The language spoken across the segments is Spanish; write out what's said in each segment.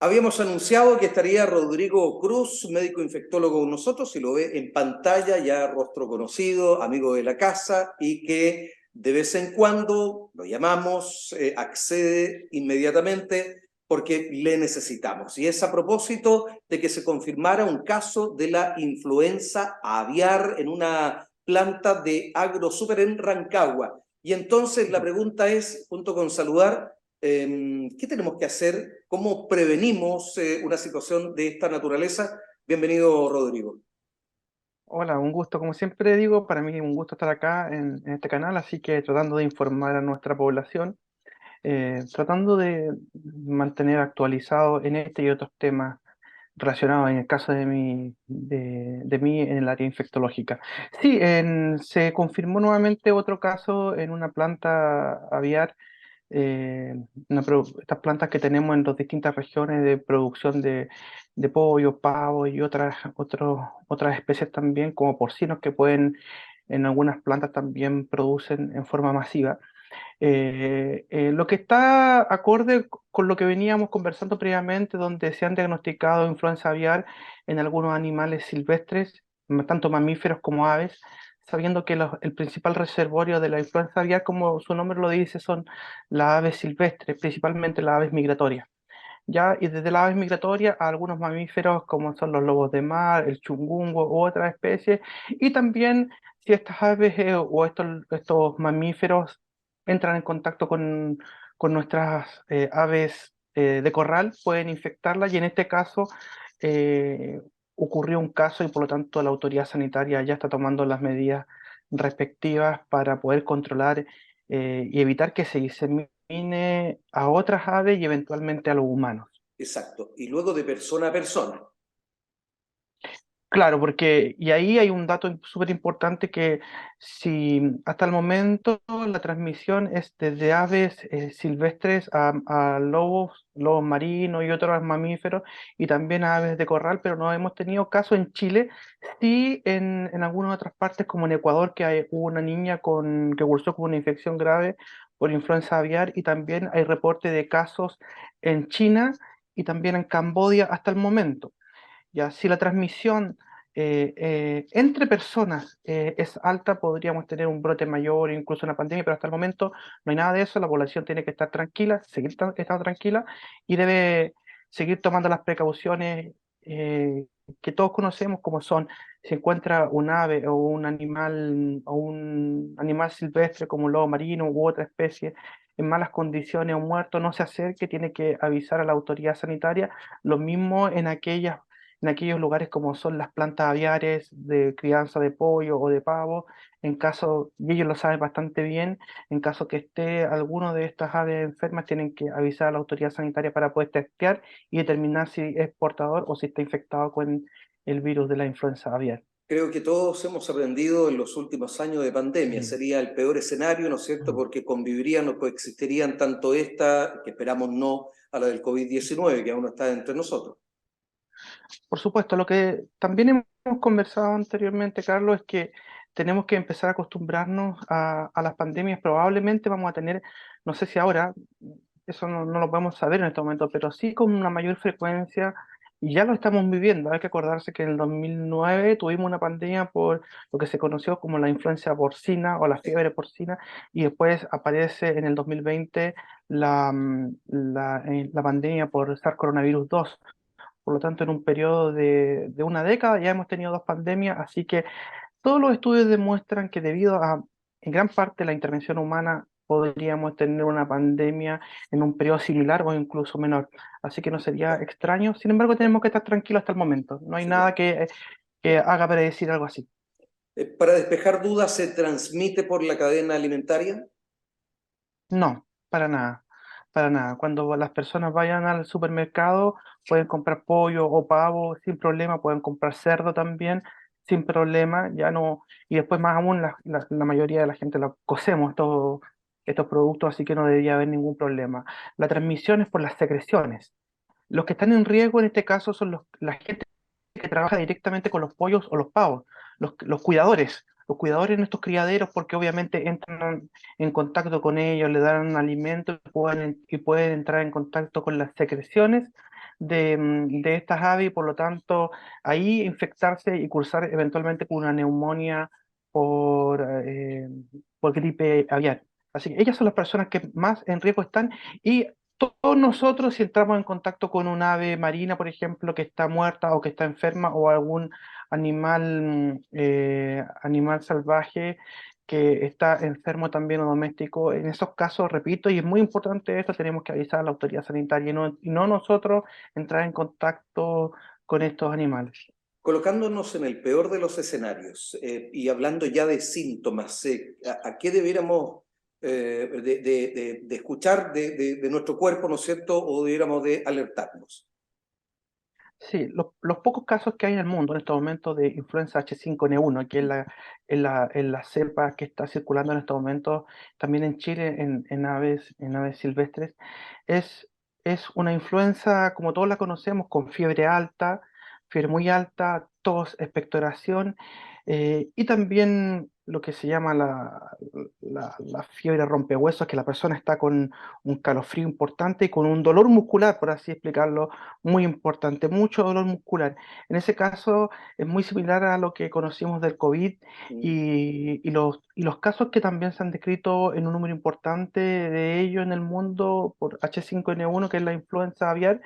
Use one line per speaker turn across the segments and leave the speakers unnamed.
Habíamos anunciado que estaría Rodrigo Cruz, médico infectólogo con nosotros, y lo ve en pantalla, ya rostro conocido, amigo de la casa, y que de vez en cuando lo llamamos, accede inmediatamente porque le necesitamos. Y es a propósito de que se confirmara un caso de la influenza aviar en una planta de AgroSuper en Rancagua. Y entonces la pregunta es, junto con saludar, ¿qué tenemos que hacer? ¿Cómo prevenimos una situación de esta naturaleza? Bienvenido, Rodrigo.
Hola, un gusto, como siempre digo, para mí es un gusto estar acá en este canal, así que tratando de informar a nuestra población, tratando de mantener actualizado en este y otros temas relacionados en el caso de mí en el área infectológica. Sí, se confirmó nuevamente otro caso en una planta aviar, eh, estas plantas que tenemos en las distintas regiones de producción de pollo, pavo y otras especies también, como porcinos, que pueden, en algunas plantas también producen en forma masiva. Lo que está acorde con lo que veníamos conversando previamente, donde se han diagnosticado influenza aviar en algunos animales silvestres, tanto mamíferos como aves, sabiendo que el principal reservorio de la influenza aviar, como su nombre lo dice, son las aves silvestres, principalmente las aves migratorias. Ya, y desde las aves migratorias a algunos mamíferos como son los lobos de mar, el chungungo u otras especies, y también si estas aves o estos mamíferos entran en contacto con nuestras aves de corral, pueden infectarlas, y en este caso eh, ocurrió un caso y por lo tanto la autoridad sanitaria ya está tomando las medidas respectivas para poder controlar y evitar que se disemine a otras aves y eventualmente a los humanos.
Exacto. Y luego de persona a persona.
Claro, porque, y ahí hay un dato súper importante, que si hasta el momento la transmisión es desde aves silvestres a lobos marinos y otros mamíferos, y también a aves de corral, pero no hemos tenido caso en Chile, sí en algunas otras partes, como en Ecuador, hubo una niña que cursó con una infección grave por influenza aviar, y también hay reporte de casos en China y también en Camboya hasta el momento. Ya, si la transmisión entre personas es alta, podríamos tener un brote mayor, incluso una pandemia, pero hasta el momento no hay nada de eso. La población tiene que estar tranquila, estando tranquila, y debe seguir tomando las precauciones que todos conocemos, como son: si encuentra un ave o un animal silvestre como un lobo marino u otra especie en malas condiciones o muerto, no se acerque, tiene que avisar a la autoridad sanitaria. Lo mismo en aquellos lugares como son las plantas aviares de crianza de pollo o de pavo, y ellos lo saben bastante bien, en caso que esté alguno de estas aves enfermas, tienen que avisar a la autoridad sanitaria para poder testear y determinar si es portador o si está infectado con el virus de la influenza aviar.
Creo que todos hemos aprendido en los últimos años de pandemia.
Mm.
Sería el peor escenario, ¿no es cierto? Porque convivirían o coexistirían tanto esta, que esperamos no, a la del COVID-19, que aún no está entre nosotros.
Por supuesto, lo que también hemos conversado anteriormente, Carlos, es que tenemos que empezar a acostumbrarnos a las pandemias. Probablemente vamos a tener, no sé si ahora, eso no lo podemos saber en este momento, pero sí con una mayor frecuencia, y ya lo estamos viviendo. Hay que acordarse que en el 2009 tuvimos una pandemia por lo que se conoció como la influenza porcina o la fiebre porcina, y después aparece en el 2020 la pandemia por SARS-CoV-2. Por lo tanto, en un periodo de una década ya hemos tenido dos pandemias, así que todos los estudios demuestran que debido a, en gran parte, la intervención humana, podríamos tener una pandemia en un periodo similar o incluso menor. Así que no sería
Ya,
extraño. Sin embargo, tenemos que estar tranquilos hasta el momento. No hay nada
súper.
que haga predecir algo así.
Para despejar dudas, ¿se transmite por la cadena alimentaria?
No, para nada, para nada. Cuando las personas vayan al supermercado, pueden comprar pollo o pavo sin problema, pueden comprar cerdo también sin problema, ya no, y después más aún la mayoría de la gente lo cocemos estos productos, así que no debería haber ningún problema. La transmisión es por las secreciones. Los que están en riesgo en este caso son la gente que trabaja directamente con los pollos o los pavos, los cuidadores en estos criaderos, porque obviamente entran en contacto con ellos, le dan alimento y pueden entrar en contacto con las secreciones de estas aves y por lo tanto ahí infectarse y cursar eventualmente con una neumonía por, eh, por gripe aviar. Así que ellas son las personas que más en riesgo están y todos nosotros si entramos en contacto con un ave marina, por ejemplo, que está muerta o que está enferma o algún animal salvaje que está enfermo también o doméstico. En esos casos, repito, y es muy importante esto, tenemos que avisar a la autoridad sanitaria y no nosotros entrar en contacto con estos animales.
Colocándonos en el peor de los escenarios y hablando ya de síntomas, ¿a qué debiéramos de escuchar de nuestro cuerpo, ¿no es cierto? ¿O debiéramos de alertarnos?
Sí, los pocos casos que hay en el mundo en estos momentos de influenza H5N1, que es la cepa que está circulando en estos momentos también en Chile en aves silvestres, es, es una influenza como todos la conocemos, con fiebre alta, fiebre muy alta, tos, expectoración y también lo que se llama la fiebre rompehuesos, que la persona está con un calofrío importante y con un dolor muscular, por así explicarlo muy importante, mucho dolor muscular. En ese caso es muy similar a lo que conocimos del COVID
Mm.
y los casos que también se han descrito en un número importante de ellos en el mundo por H5N1, que es la influenza aviar,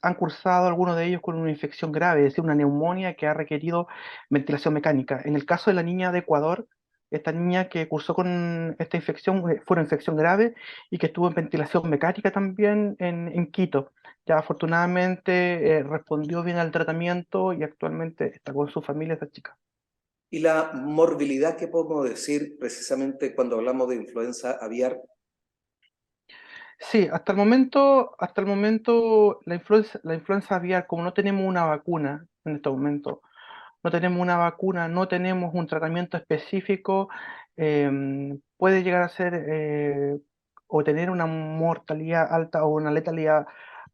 han cursado algunos de ellos con una infección grave, es decir, una neumonía que ha requerido ventilación mecánica. En el caso de la niña de Ecuador, esta niña que cursó con esta infección fue una infección grave y que estuvo en ventilación mecánica también en Quito. Ya afortunadamente respondió bien al tratamiento y actualmente está con su familia esta chica.
Y la morbilidad, ¿qué podemos decir precisamente cuando hablamos de influenza aviar?
Sí, hasta el momento la influenza aviar, como no tenemos una vacuna en este momento, no tenemos una vacuna, no tenemos un tratamiento específico, puede llegar a ser o tener una mortalidad alta o una letalidad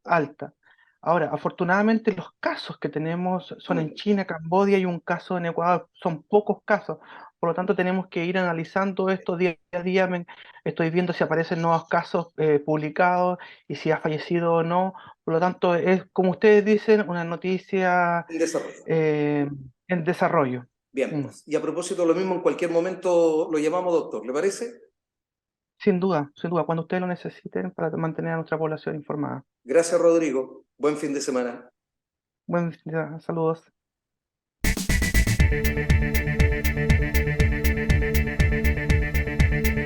alta. Ahora, afortunadamente los casos que tenemos son en China, Camboya y un caso en Ecuador, son pocos casos, por lo tanto tenemos que ir analizando esto día a día, estoy viendo si aparecen nuevos casos publicados y si ha fallecido o no, por lo tanto es, como ustedes dicen, una noticia
En desarrollo.
eh, en desarrollo.
Bien,
Mm.
pues. Y a propósito, lo mismo en cualquier momento lo llamamos doctor, ¿le parece?
Sin duda, cuando ustedes lo necesiten para mantener a nuestra población informada.
Gracias, Rodrigo. Buen fin de semana.
Buen día, saludos.